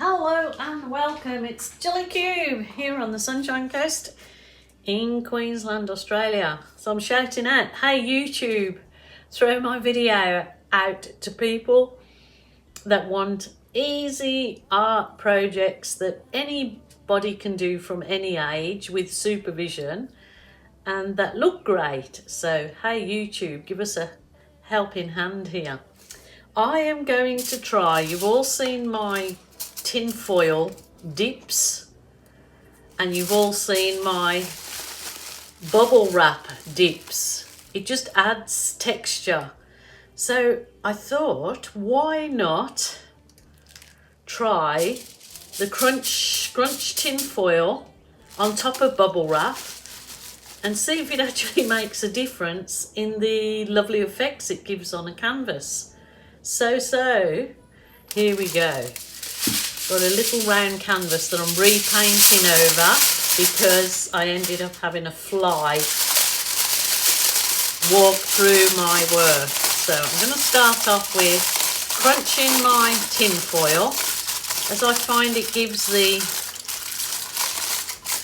Hello and welcome, it's Gilly Kube here on the Sunshine Coast in Queensland, Australia. So I'm shouting out, hey YouTube, throw my video out to people that want easy art projects that anybody can do from any age with supervision and that look great. So hey YouTube, give us a helping hand here. I am going to try, you've all seen my tin foil dips and you've all seen my bubble wrap dips. It just adds texture. So I thought, why not try the crunch tin foil on top of bubble wrap and see if it actually makes a difference in the lovely effects it gives on a canvas. So here we go. Got a little round canvas that I'm repainting over because I ended up having a fly walk through my work. So I'm going to start off with crunching my tin foil, as I find it gives the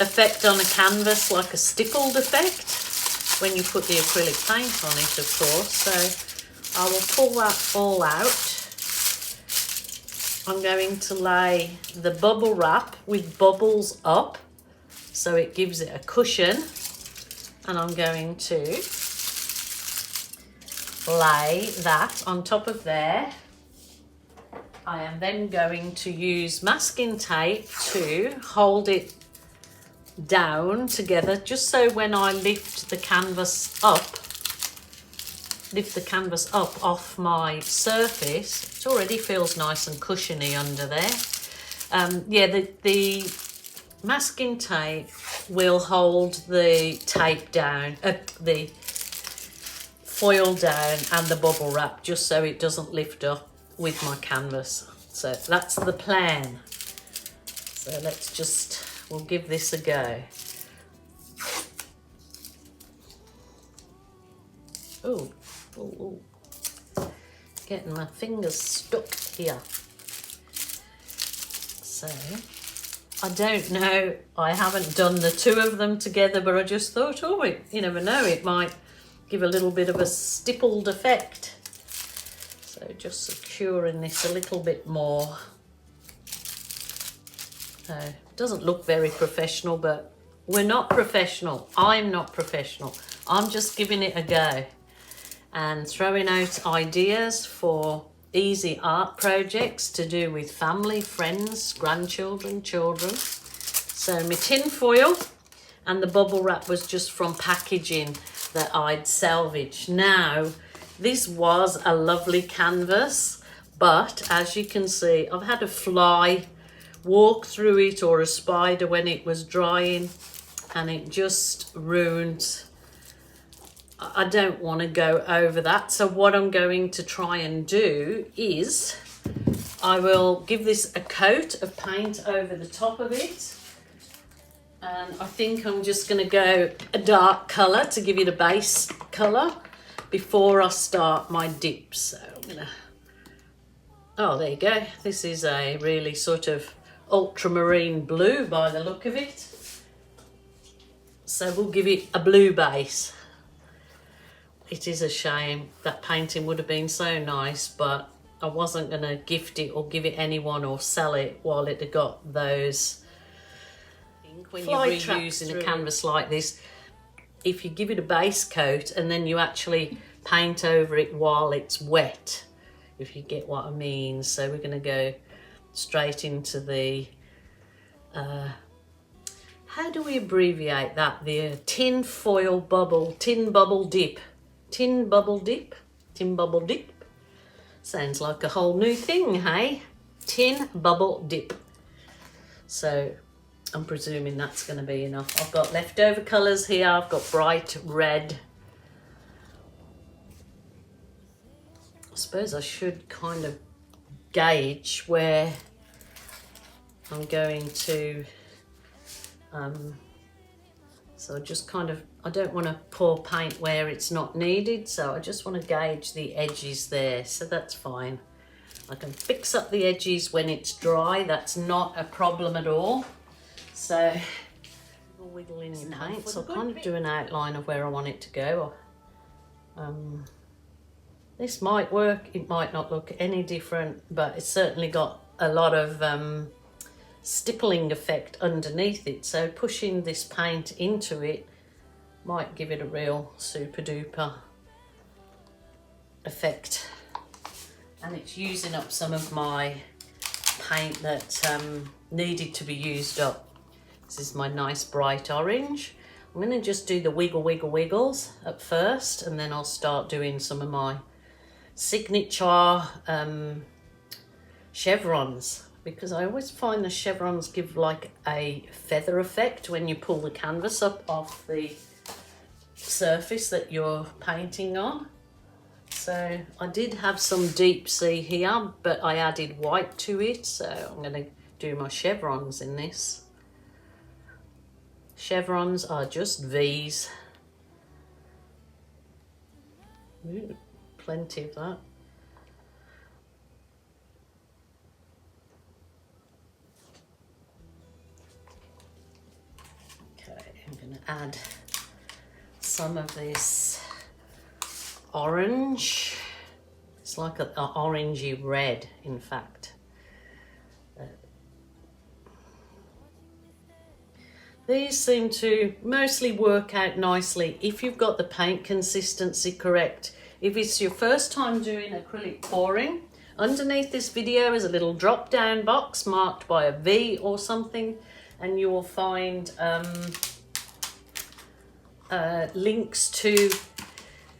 effect on a canvas like a stippled effect when you put the acrylic paint on it, of course. So I will pull that all out. I'm going to lay the bubble wrap with bubbles up so it gives it a cushion, and I'm going to lay that on top of there. I am then going to use masking tape to hold it down together, just so when I lift the canvas up off my surface, it already feels nice and cushiony under there. The masking tape will hold the tape down, the foil down and the bubble wrap, just so it doesn't lift up with my canvas. So that's the plan. So we'll give this a go. Ooh, getting my fingers stuck here. So I don't know, I haven't done the two of them together, but I just thought, you never know, it might give a little bit of a stippled effect. So just securing this a little bit more. It doesn't look very professional, but we're not professional. I'm not professional. I'm just giving it a go and throwing out ideas for easy art projects to do with family, friends, grandchildren, children. So my tin foil and the bubble wrap was just from packaging that I'd salvaged. Now, this was a lovely canvas, but as you can see, I've had a fly walk through it, or a spider, when it was drying, and it just ruined. I don't want to go over that. So what I'm going to try and do is I will give this a coat of paint over the top of it. And I think I'm just going to go a dark colour to give it a base colour before I start my dip. So I'm going to... Oh, there you go. This is a really sort of ultramarine blue by the look of it. So we'll give it a blue base. It is a shame. That painting would have been so nice, but I wasn't going to gift it or give it anyone or sell it while it had got those. I think when you're reusing a canvas like this, if you give it a base coat and then you actually paint over it while it's wet, if you get what I mean. So we're going to go straight into the, how do we abbreviate that? The tin bubble dip. Tin bubble dip. Sounds like a whole new thing, hey? Tin bubble dip. So I'm presuming that's going to be enough. I've got leftover colours here. I've got bright red. I suppose I should kind of gauge where I'm going to, so just kind of, I don't want to pour paint where it's not needed, so I just want to gauge the edges there, so that's fine. I can fix up the edges when it's dry. That's not a problem at all. So wiggle in your paint. So I'll kind of do an outline of where I want it to go. This might work, it might not look any different, but it's certainly got a lot of stippling effect underneath it. So pushing this paint into it might give it a real super duper effect. And it's using up some of my paint that needed to be used up. This is my nice bright orange. I'm going to just do the wiggles at first, and then I'll start doing some of my signature chevrons, because I always find the chevrons give like a feather effect when you pull the canvas up off the surface that you're painting on. So I did have some deep sea here, but I added white to it, so I'm going to do my chevrons in this. Chevrons are just V's. Ooh, plenty of that. Okay, I'm going to add some of this orange. It's like an orangey red, in fact. These seem to mostly work out nicely if you've got the paint consistency correct. If it's your first time doing acrylic pouring, underneath this video is a little drop down box marked by a V or something, and you will find links to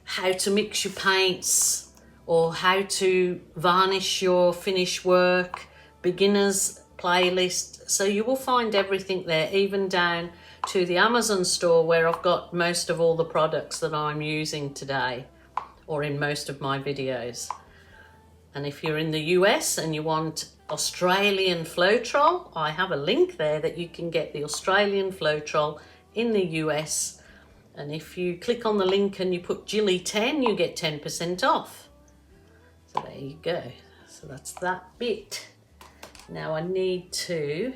how to mix your paints or how to varnish your finished work, beginners playlist. So you will find everything there, even down to the Amazon store where I've got most of all the products that I'm using today or in most of my videos. And if you're in the US and you want Australian Floetrol, I have a link there that you can get the Australian Floetrol in the US. And if you click on the link and you put Gilly 10, you get 10% off. So there you go. So that's that bit. Now I need to,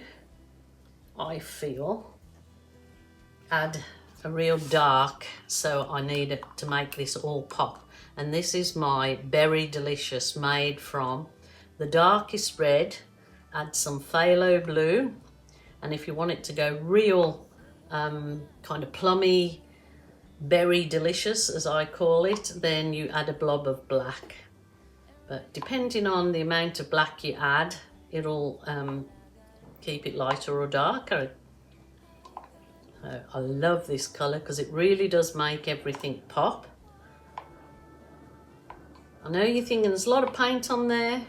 I feel, add a real dark, so I need it to make this all pop. And this is my Berry Delicious, made from the darkest red, add some phthalo blue, and if you want it to go real kind of plummy, Berry Delicious as I call it, then you add a blob of black. But depending on the amount of black you add, it'll keep it lighter or darker. I love this colour because it really does make everything pop. I know you're thinking there's a lot of paint on there,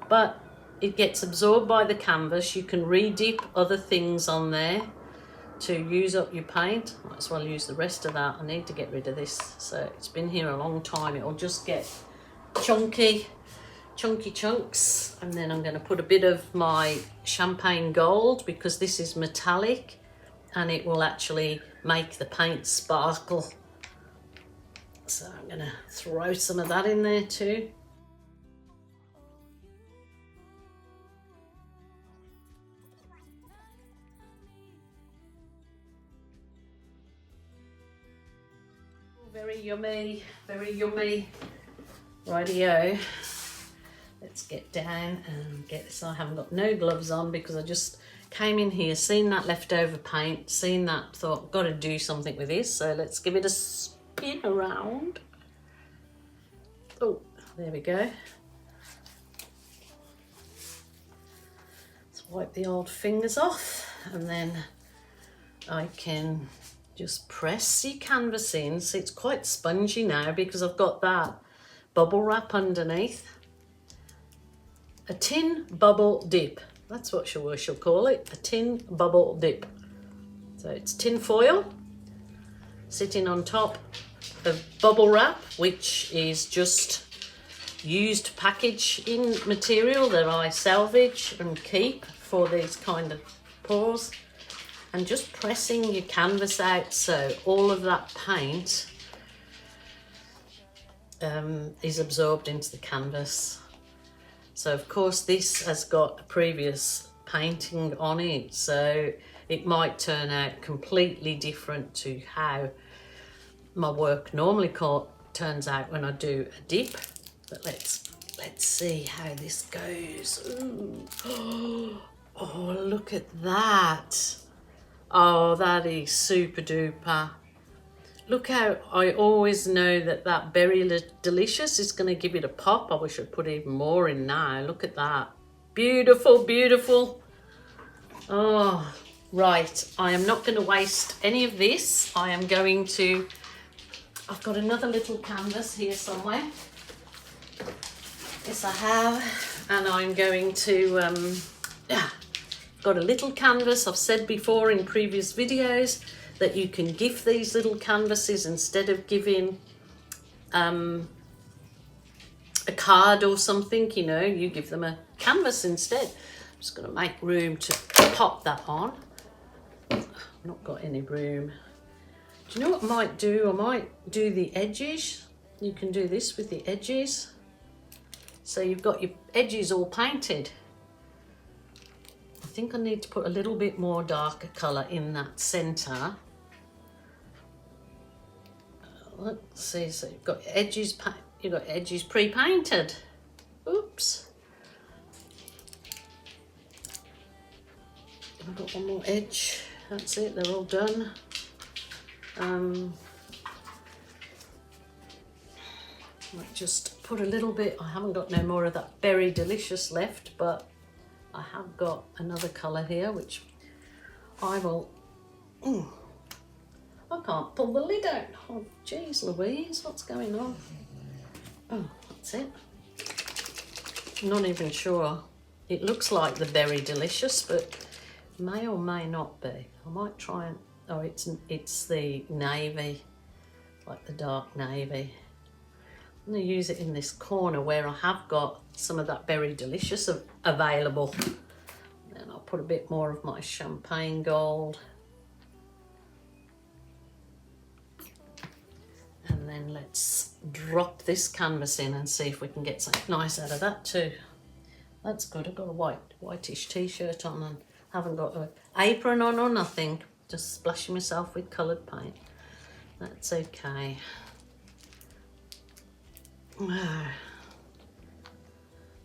but it gets absorbed by the canvas. You can re-dip other things on there to use up your paint. Might as well use the rest of that. I need to get rid of this. So it's been here a long time. It'll just get chunky chunks, and then I'm going to put a bit of my champagne gold because this is metallic and it will actually make the paint sparkle. So I'm going to throw some of that in there too. Very yummy, very yummy. Rightio. Let's get down and get this. I haven't got no gloves on because I just came in here, seen that leftover paint, seen that, thought, got to do something with this. So let's give it a spin around. Oh, there we go. Let's wipe the old fingers off, and then I can just press the canvas in. So it's quite spongy now because I've got that bubble wrap underneath. A tin bubble dip. That's what she'll call it, a tin bubble dip. So it's tin foil sitting on top of bubble wrap, which is just used packaging material that I salvage and keep for these kind of pours. And just pressing your canvas out so all of that paint is absorbed into the canvas. So of course this has got a previous painting on it, so it might turn out completely different to how my work normally turns out when I do a dip. But let's see how this goes. Ooh. Oh, look at that. Oh, that is super duper. Look how I always know that Berry Delicious is going to give it a pop. I wish I'd put even more in now. Look at that. Beautiful, beautiful. Oh, right. I am not going to waste any of this. I am going to... I've got another little canvas here somewhere. Yes, I have. And I'm going to... got a little canvas. I've said before in previous videos that you can gift these little canvases instead of giving a card or something, you know, you give them a canvas instead. I'm just going to make room to pop that on. I've not got any room. Do you know what I might do? I might do the edges. You can do this with the edges. So you've got your edges all painted. I think I need to put a little bit more darker colour in that centre. Let's see, so you've got edges pre-painted. Oops. I've got one more edge. That's it, they're all done. Might just put a little bit, I haven't got no more of that Berry Delicious left, but I have got another colour here, which I will... I can't pull the lid out. Oh, geez Louise, what's going on? Oh, that's it. I'm not even sure. It looks like the Berry Delicious, but may or may not be. I might try and... Oh, it's the navy, like the dark navy. I'm going to use it in this corner where I have got some of that Berry Delicious available. Then I'll put a bit more of my champagne gold. And then let's drop this canvas in and see if we can get something nice out of that too. That's good. I've got a whitish t-shirt on and haven't got an apron on or nothing. Just splashing myself with coloured paint. That's okay.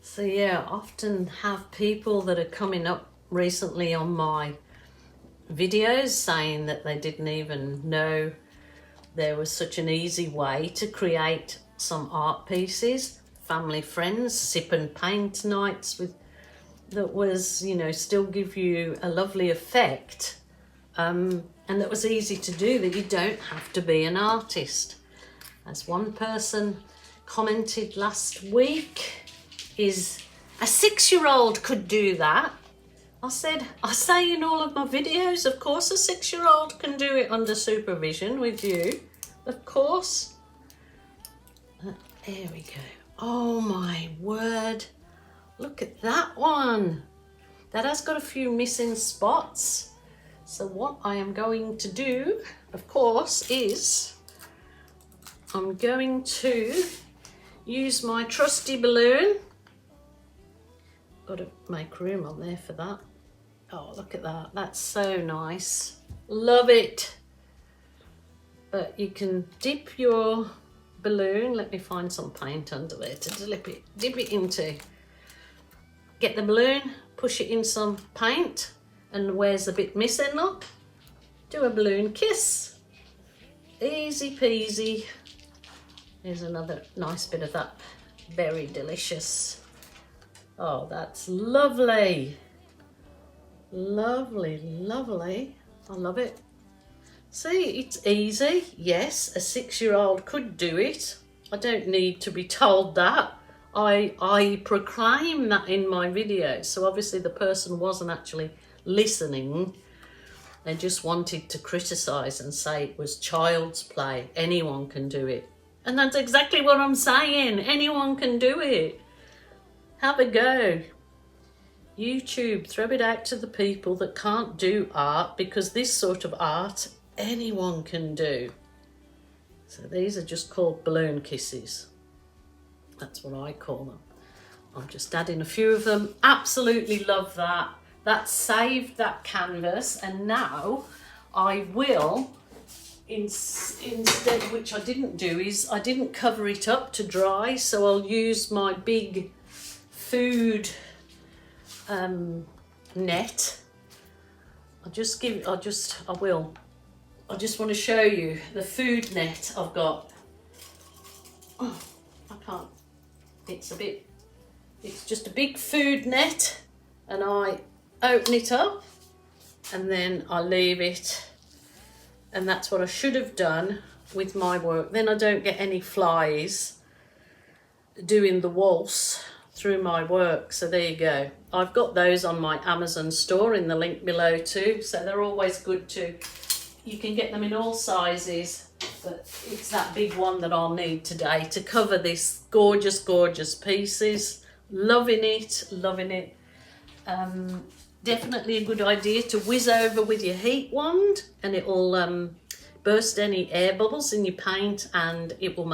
So yeah, I often have people that are coming up recently on my videos saying that they didn't even know there was such an easy way to create some art pieces, family friends, sip and paint nights that was, you know, still give you a lovely effect, and that was easy to do, that you don't have to be an artist. As one person commented last week, is a 6-year-old could do that. I say in all of my videos, of course a 6-year-old can do it under supervision with you, of course. There we go. Oh my word, look at that one. That has got a few missing spots. So what I am going to do, of course, is I'm going to use my trusty balloon. Got to make room on there for that. Oh, look at that. That's so nice. Love it. But you can dip your balloon. Let me find some paint under there to dip it into. Get the balloon, push it in some paint, and where's the bit missing, look? Do a balloon kiss. Easy peasy. Here's another nice bit of that Berry Delicious. Oh, that's lovely. Lovely, lovely. I love it. See, it's easy. Yes, a 6-year-old could do it. I don't need to be told that. I proclaim that in my videos. So obviously the person wasn't actually listening. They just wanted to criticise and say it was child's play. Anyone can do it. And that's exactly what I'm saying. Anyone can do it. Have a go. YouTube, throw it out to the people that can't do art, because this sort of art anyone can do. So these are just called balloon kisses. That's what I call them. I'm just adding a few of them. Absolutely love that. That saved that canvas, and now I will, instead, which I didn't do, is I didn't cover it up to dry, so I'll use my big food net. I just want to show you the food net I've got. Oh, I can't, it's just a big food net, and I open it up and then I leave it, and that's what I should have done with my work. Then I don't get any flies doing the waltz through my work. So there you go. I've got those on my Amazon store in the link below too, so they're always good too. You can get them in all sizes, but it's that big one that I'll need today to cover this gorgeous, gorgeous pieces. Loving it, loving it. Definitely a good idea to whiz over with your heat wand, and it will burst any air bubbles in your paint, and it will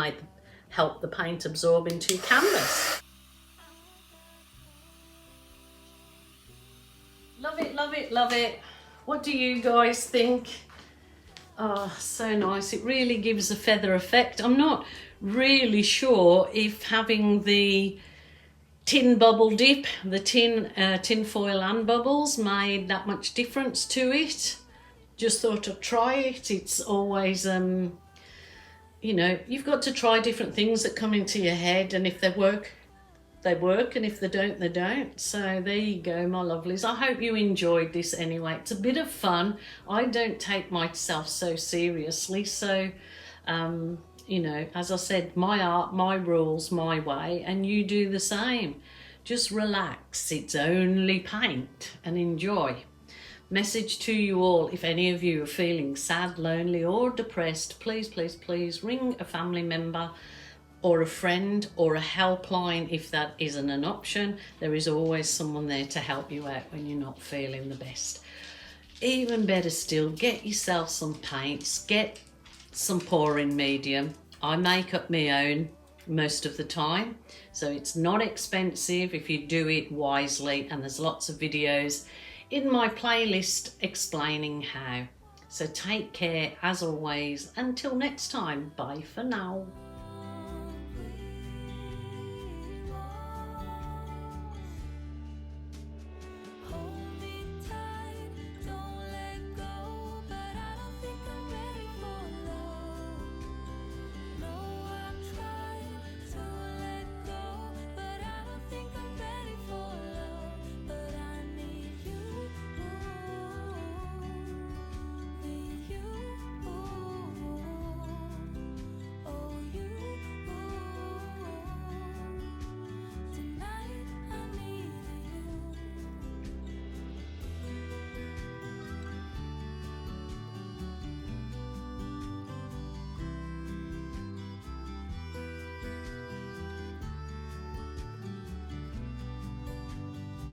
help the paint absorb into your canvas. Love it, love it, love it. What do you guys think? Oh, so nice. It really gives a feather effect. I'm not really sure if having the tin bubble dip, the tin foil and bubbles made that much difference to it. Just thought I'd try it. It's always, you know, you've got to try different things that come into your head, and if they work, they work, and if they don't, they don't. So there you go, my lovelies. I hope you enjoyed this anyway. It's a bit of fun. I don't take myself so seriously, so you know, as I said, my art, my rules, my way, and you do the same. Just relax. It's only paint, and enjoy. Message to you all: if any of you are feeling sad, lonely or depressed, please, please, please ring a family member or a friend, or a helpline if that isn't an option. There is always someone there to help you out when you're not feeling the best. Even better still, get yourself some paints, get some pouring medium. I make up my own most of the time, so it's not expensive if you do it wisely, and there's lots of videos in my playlist explaining how. So take care as always. Until next time, bye for now.